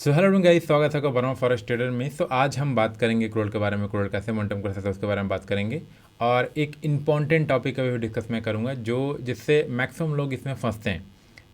So hello guys, स्वागत है आपका वर्मा फॉरेस्ट ट्रेडर में। सो आज हम बात करेंगे करोड़ के बारे में, करोड़ कैसे मोमेंटम कर सकते हैं उसके बारे में बात करेंगे। और एक इम्पॉर्टेंट टॉपिक का भी डिस्कस मैं करूँगा जो जिससे मैक्सिमम लोग इसमें फंसते हैं।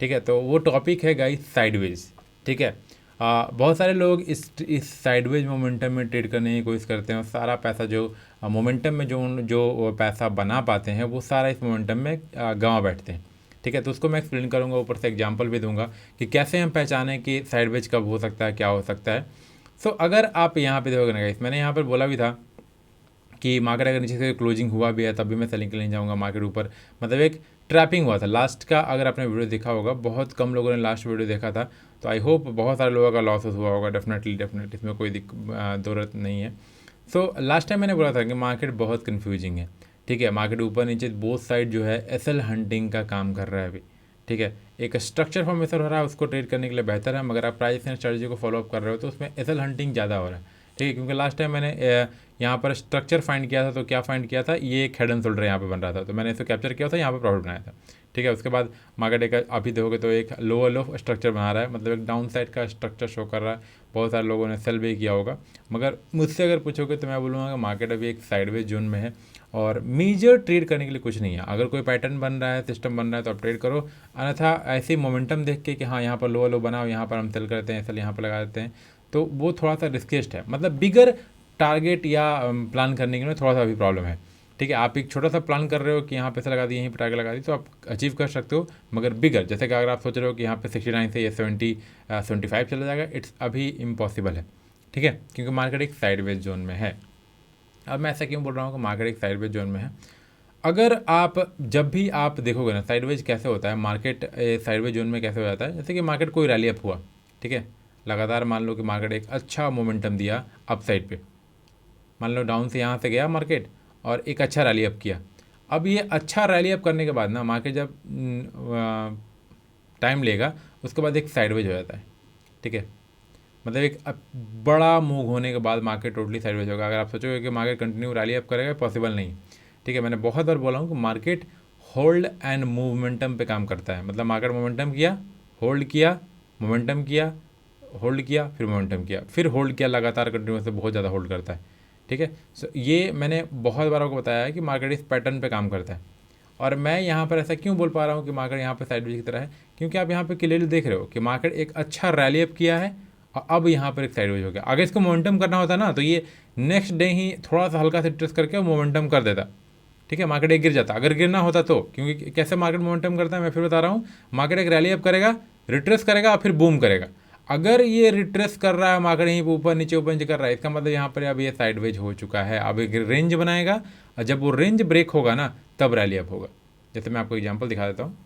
ठीक है, तो वो टॉपिक है गाइस साइडवेज। ठीक है, बहुत सारे लोग इस साइडवेज मोमेंटम में ट्रेड करने की कोशिश करते हैं और सारा पैसा जो मोमेंटम में जो पैसा बना पाते हैं वो सारा इस मोमेंटम में गंवा बैठते हैं। ठीक है, तो उसको मैं एक्सप्लेन करूँगा, ऊपर से एग्जांपल भी दूंगा कि कैसे हम पहचानें कि साइडवेज कब हो सकता है, क्या हो सकता है। सो अगर आप यहाँ पे देखोगे ना गाइस, मैंने यहाँ पर बोला भी था कि मार्केट अगर नीचे से क्लोजिंग हुआ भी है तब भी मैं सेलिंग के लिए जाऊँगा। मार्केट ऊपर मतलब एक ट्रैपिंग हुआ था लास्ट का, अगर आपने वीडियो देखा होगा, बहुत कम लोगों ने लास्ट वीडियो देखा था, तो आई होप बहुत सारे लोगों का लॉस हुआ होगा। डेफिनेटली इसमें कोई ज़रूरत नहीं है। सो लास्ट टाइम मैंने बोला था कि मार्केट बहुत कन्फ्यूजिंग है। ठीक है, मार्केट ऊपर नीचे बोथ साइड जो है एसएल हंटिंग का काम कर रहा है अभी। ठीक है, एक स्ट्रक्चर फॉर्मेशन हो रहा है, उसको ट्रेड करने के लिए बेहतर है, मगर आप प्राइस एंड स्ट्रेटजी को फॉलो अप कर रहे हो तो उसमें एसएल हंटिंग ज़्यादा हो रहा है। ठीक है, क्योंकि लास्ट टाइम मैंने यहाँ पर स्ट्रक्चर फाइंड किया था, तो क्या फाइंड किया था, ये एक हेड एंड शोल्डर यहाँ पे बन रहा था, तो मैंने इसे कैप्चर किया था, यहाँ पे प्रॉफिट बनाया था। ठीक है, उसके बाद मार्केट एक अभी देखोगे तो एक लोअर लो स्ट्रक्चर बना रहा है, मतलब एक डाउन साइड का स्ट्रक्चर शो कर रहा है। बहुत सारे लोगों ने सेल भी किया होगा, मगर मुझसे अगर पूछोगे तो मैं बोलूँगा कि मार्केट अभी एक साइडवेज जोन में है और मेजर ट्रेड करने के लिए कुछ नहीं है। अगर कोई पैटर्न बन रहा है, सिस्टम बन रहा है तो आप ट्रेड करो, अन्यथा ऐसे ही मोमेंटम देख के कि हाँ यहाँ पर लो बनाओ, यहाँ पर हम सेल करते हैं, सेल यहाँ पर लगा देते हैं, तो वो थोड़ा सा रिस्केस्ट है। मतलब बिगर टारगेट या प्लान करने के लिए थोड़ा सा अभी प्रॉब्लम है। ठीक है, आप एक छोटा सा प्लान कर रहे हो कि यहाँ पैसे लगा दिए, यहीं पर टारगेट लगा दी, तो आप अचीव कर सकते हो। मगर बिगर, जैसे कि अगर आप सोच रहे हो कि यहाँ पे 69 से ये 75 चला जाएगा, इट्स अभी इम्पॉसिबल है। ठीक है, क्योंकि मार्केट एक साइडवेज जोन में है। अब मैं ऐसा क्यों बोल रहा हूँ कि मार्केट एक साइडवेज जोन में है। अगर आप जब भी आप देखोगे ना साइडवेज कैसे होता है, मार्केट साइडवेज जोन में कैसे हो जाता है, जैसे कि मार्केट कोई रैली अप हुआ। ठीक है, लगातार मान लो कि मार्केट एक अच्छा मोमेंटम दिया अप साइड पे, मान लो डाउन से यहाँ से गया मार्केट और एक अच्छा रैली अप किया। अब ये अच्छा रैली अप करने के बाद ना मार्केट जब टाइम लेगा उसके बाद एक साइडवेज हो जाता है। ठीक है, मतलब एक बड़ा मूव होने के बाद मार्केट टोटली साइडवेज होगा। अगर आप सोचोगे कि मार्केट कंटिन्यू रैली अप करेगा, पॉसिबल नहीं। ठीक है, मैंने बहुत बार बोला हूँ कि मार्केट होल्ड एंड मूवमेंटम पे काम करता है। मतलब मार्केट मोमेंटम किया, होल्ड किया, मोमेंटम किया, होल्ड किया, फिर मोमेंटम किया, फिर होल्ड किया, लगातार कंटिन्यूस से बहुत ज़्यादा होल्ड करता है। ठीक है, सो ये मैंने बहुत बार आपको बताया है कि मार्केट इस पैटर्न पे काम करता है। और मैं यहाँ पर ऐसा क्यों बोल पा रहा हूँ कि मार्केट यहाँ पे साइडवेज की तरह है, क्योंकि आप यहाँ पे क्लियरली देख रहे हो कि मार्केट एक अच्छा रैली अप किया है और अब यहाँ पर एक साइडवेज हो गया। अगर इसको मोमेंटम करना होता ना तो ये नेक्स्ट डे ही थोड़ा सा हल्का सा ट्रेस करके मोमेंटम कर देता। ठीक है, मार्केट एक गिर जाता, अगर गिरना होता तो, क्योंकि कैसे मार्केट मोमेंटम करता है मैं फिर बता रहा हूँ। मार्केट एक रैली अप करेगा, रिट्रेस करेगा और फिर बूम करेगा। अगर ये रिट्रेस कर रहा है, मार्केट यहीं ऊपर नीचे कर रहा है, इसका मतलब यहाँ पर अब ये साइडवेज हो चुका है। अब एक रेंज बनाएगा और जब वो रेंज ब्रेक होगा ना तब रैली अप होगा। जैसे मैं आपको एग्जांपल दिखा देता हूँ,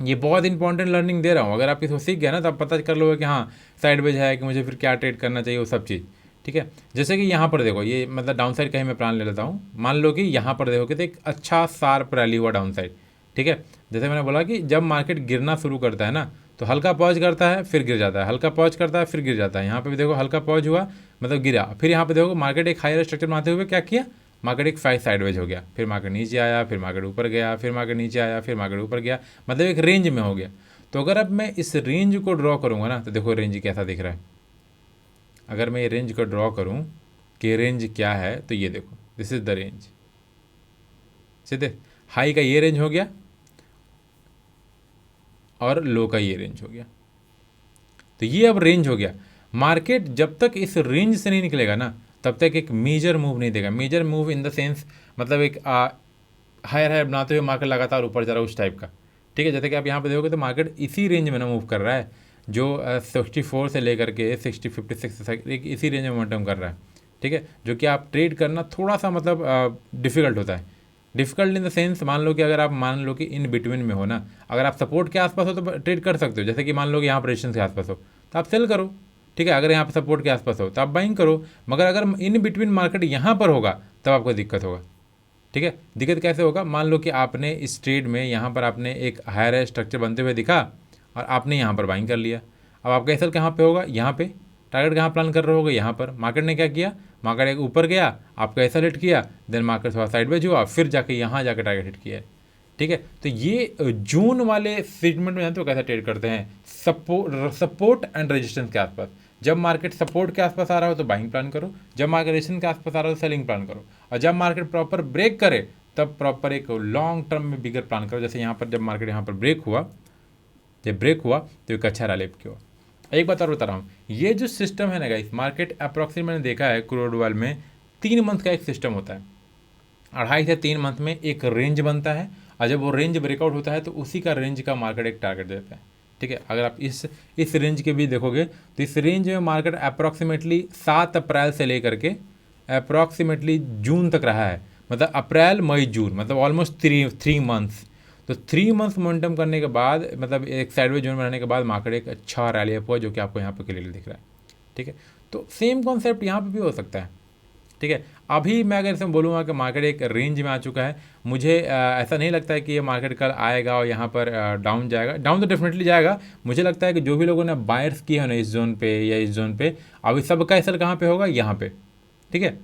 ये बहुत इंपॉर्टेंट लर्निंग दे रहा हूँ। अगर आप इसको सीख गए ना तो आप पता कर लोगे कि हाँ साइडवेज है, कि मुझे फिर क्या ट्रेड करना चाहिए, वो सब चीज़। ठीक है, जैसे कि यहाँ पर देखो, ये मतलब डाउन साइड का ही मैं प्लान ले लेता हूँ। मान लो कि यहाँ पर देखो कि तो एक अच्छा शार्प रैली हुआ डाउन साइड। ठीक है, जैसे मैंने बोला कि जब मार्केट गिरना शुरू करता है ना तो हल्का पॉज करता है, फिर गिर जाता है, हल्का पॉज करता है, फिर गिर जाता है। यहाँ पे भी देखो हल्का पॉज हुआ, मतलब गिरा, फिर यहाँ पे देखो मार्केट एक हायर स्ट्रक्चर बनाते हुए क्या किया, मार्केट एक साइडवेज हो गया, फिर मार्केट नीचे आया, फिर मार्केट ऊपर गया, फिर मार्केट नीचे आया, फिर मार्केट ऊपर गया, मतलब एक रेंज में हो गया। तो अगर अब मैं इस रेंज को ड्रॉ करूँगा ना तो देखो रेंज कैसा दिख रहा है। अगर मैं ये रेंज को ड्रॉ करूँ कि रेंज क्या है, तो ये देखो दिस इज़ द रेंज। सीधे हाई का ये रेंज हो गया और लो का ये रेंज हो गया, तो ये अब रेंज हो गया। मार्केट जब तक इस रेंज से नहीं निकलेगा ना तब तक एक मेजर मूव नहीं देगा। Major move in the sense मतलब एक हायर हायर बनाते हुए मार्केट लगातार ऊपर जा रहा है उस टाइप का। ठीक है, जैसे कि आप यहाँ पे देखोगे तो मार्केट इसी रेंज में ना मूव कर रहा है, जो 64 से लेकर के 56 इसी रेंज में मोमेंटम कर रहा है। ठीक है, जो कि आप ट्रेड करना थोड़ा सा मतलब डिफ़िकल्ट होता है। डिफ़िकल्ट इन द सेंस, मान लो कि अगर आप मान लो कि इन बिटवीन में हो ना, अगर आप सपोर्ट के आसपास हो तो ट्रेड कर सकते हो। जैसे कि मान लो कि यहाँ पर रेजिस्टेंस के आसपास हो तो आप सेल करो। ठीक है, अगर यहाँ पर सपोर्ट के आसपास हो तो आप बाइंग करो। मगर अगर इन बिटवीन मार्केट यहाँ पर होगा तब आपको दिक्कत होगा। ठीक है, दिक्कत कैसे होगा, मान लो कि आपने इस ट्रेड में यहाँ पर आपने एक हायर स्ट्रक्चर बनते हुए दिखा और आपने यहाँ पर बाइंग कर लिया। अब आपका एसएल कहाँ पे होगा, यहाँ पे। टारगेट कहाँ प्लान कर रहे होगे, यहाँ पर। मार्केट ने क्या किया, मार्केट एक ऊपर गया, आपका एसएल हिट किया, देन मार्केट थोड़ा साइडवेज हुआ, फिर जाके यहाँ जाकर टारगेट हिट किया है। ठीक है, तो ये जून वाले सेगमेंट में जानते हो कैसे ट्रेड करते हैं, सपोर्ट एंड रेजिस्टेंस के आसपास। जब मार्केट सपोर्ट के आसपास आ रहा हो तो बाइंग प्लान करो, जब मार्केट रेजिस्टेंस के आसपास आ रहा हो तो सेलिंग प्लान करो, और जब मार्केट प्रॉपर ब्रेक करे तब प्रॉपर एक लॉन्ग टर्म में बिगर प्लान करो। जैसे यहाँ पर जब मार्केट यहाँ पर ब्रेक हुआ, जब ब्रेक हुआ तो एक अच्छा रैली किया। एक बात और बता रहा हूँ, ये जो सिस्टम है ना गाइस, मार्केट अप्रॉक्सीमेट मैंने देखा है क्रूड ऑयल में 3 मंथ का एक सिस्टम होता है। 2.5 से 3 मंथ में एक रेंज बनता है, और जब वो रेंज ब्रेकआउट होता है तो उसी का रेंज का मार्केट एक टारगेट देता है। ठीक है, अगर आप इस रेंज के भी देखोगे तो इस रेंज में मार्केट अप्रॉक्सीमेटली 7 अप्रैल से लेकर के अप्रॉक्सीमेटली जून तक रहा है, मतलब अप्रैल मई जून, मतलब ऑलमोस्ट 3 मंथ्स। तो 3 मंथ्स मोमेंटम करने के बाद, मतलब एक साइडवेज जोन में रहने के बाद मार्केट एक अच्छा रैली अप हुआ, जो कि आपको यहाँ पर क्लियरली दिख रहा है। ठीक है, तो सेम कॉन्सेप्ट यहाँ पे भी हो सकता है। ठीक है, अभी मैं अगर इसमें बोलूँगा कि मार्केट एक रेंज में आ चुका है, मुझे ऐसा नहीं लगता है कि ये मार्केट कल आएगा और यहाँ पर डाउन जाएगा। डाउन तो डेफिनेटली जाएगा। मुझे लगता है कि जो भी लोगों ने बायर्स किए हैं ना इस जोन पे या इस जोन पे, अभी सबका एसएल कहाँ पे होगा, यहाँ पे। ठीक है,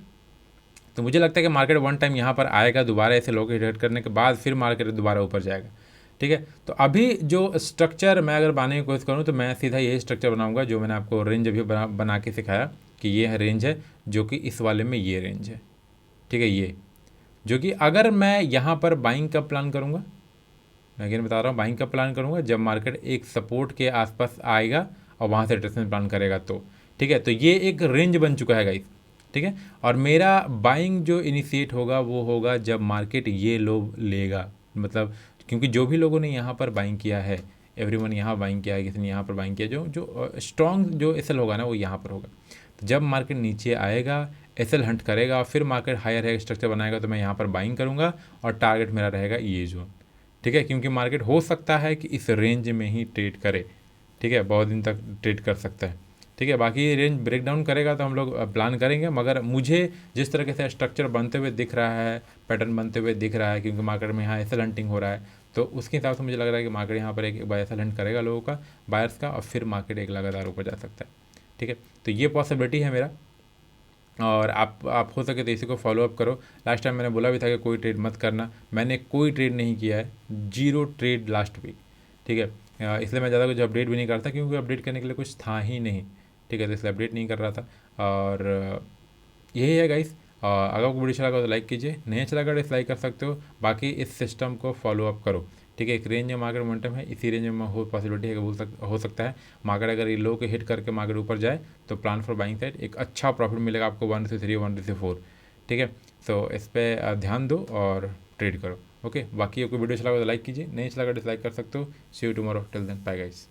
तो मुझे लगता है कि मार्केट वन टाइम यहाँ पर आएगा, दोबारा ऐसे लोग हिट करने के बाद फिर मार्केट दोबारा ऊपर जाएगा। ठीक है, तो अभी जो स्ट्रक्चर मैं अगर बनाने की कोशिश करूँ तो मैं सीधा यही स्ट्रक्चर बनाऊंगा जो मैंने आपको रेंज अभी बना के सिखाया कि ये है रेंज है, जो कि इस वाले में ये रेंज है। ठीक है, ये जो कि अगर मैं यहाँ पर बाइंग का प्लान करूँगा, मैं अगेन बता रहा हूँ, बाइंग का प्लान करूँगा जब मार्केट एक सपोर्ट के आसपास आएगा और वहाँ से रिट्रेसमेंट प्लान करेगा तो। ठीक है, तो ये एक रेंज बन चुका है गाइस। ठीक है, और मेरा बाइंग जो इनिशिएट होगा वो होगा जब मार्केट ये लो लेगा, मतलब क्योंकि जो भी लोगों ने यहाँ पर बाइंग किया है, एवरीवन यहाँ बाइंग किया है, किसी ने यहाँ पर बाइंग किया, जो स्ट्रॉन्ग जो एसएल होगा ना वो यहाँ पर होगा। तो जब मार्केट नीचे आएगा, एसएल हंट करेगा, फिर मार्केट हायर है स्ट्रक्चर बनाएगा, तो मैं यहाँ पर बाइंग करूँगा और टारगेट मेरा रहेगा ये जोन। ठीक है, क्योंकि मार्केट हो सकता है कि इस रेंज में ही ट्रेड करे। ठीक है, बहुत दिन तक ट्रेड कर सकता है। ठीक है, बाकी रेंज ब्रेक डाउन करेगा तो हम लोग प्लान करेंगे, मगर मुझे जिस तरीके से स्ट्रक्चर बनते हुए दिख रहा है, पैटर्न बनते हुए दिख रहा है, क्योंकि मार्केट में यहाँ एसएल हंटिंग हो रहा है, तो उसके हिसाब से मुझे लग रहा है कि मार्केट यहाँ पर एक बार एसएल हंट करेगा लोगों का, बायर्स का, और फिर मार्केट एक लगातार ऊपर जा सकता है। ठीक है, तो ये पॉसिबिलिटी है मेरा, और आप हो सके तो इसी को फॉलो अप करो। लास्ट टाइम मैंने बोला भी था कि कोई ट्रेड मत करना, मैंने कोई ट्रेड नहीं किया है, 0 ट्रेड लास्ट वीक। ठीक है, इसलिए मैं ज़्यादा कुछ अपडेट भी नहीं करता, क्योंकि अपडेट करने के लिए कुछ था ही नहीं। ठीक है, तो इसलिए अपडेट नहीं कर रहा था, और यही है गाइस। अगर आपको वीडियो अच्छा लगा तो लाइक कीजिए, नहीं अच्छा लगा डिसलाइक कर सकते हो। बाकी इस सिस्टम को फॉलो अप करो। ठीक है, एक रेंज में मार्केट मोमेंटम है, इसी रेंज में हो पॉसिबिलिटी है कि हो सकता है मार्केट अगर ये लो के हिट करके मार्केट ऊपर जाए तो प्लान फॉर बाइंग साइड एक अच्छा प्रॉफिट मिलेगा आपको 1 से 3, 1 से 4। ठीक है, तो इस पर ध्यान दो और ट्रेड करो। ओके, बाकी आपको वीडियो अच्छा लगा तो लाइक कीजिए, नहीं अच्छा लगा डिसलाइक कर सकते हो। See you tomorrow, till then bye guys.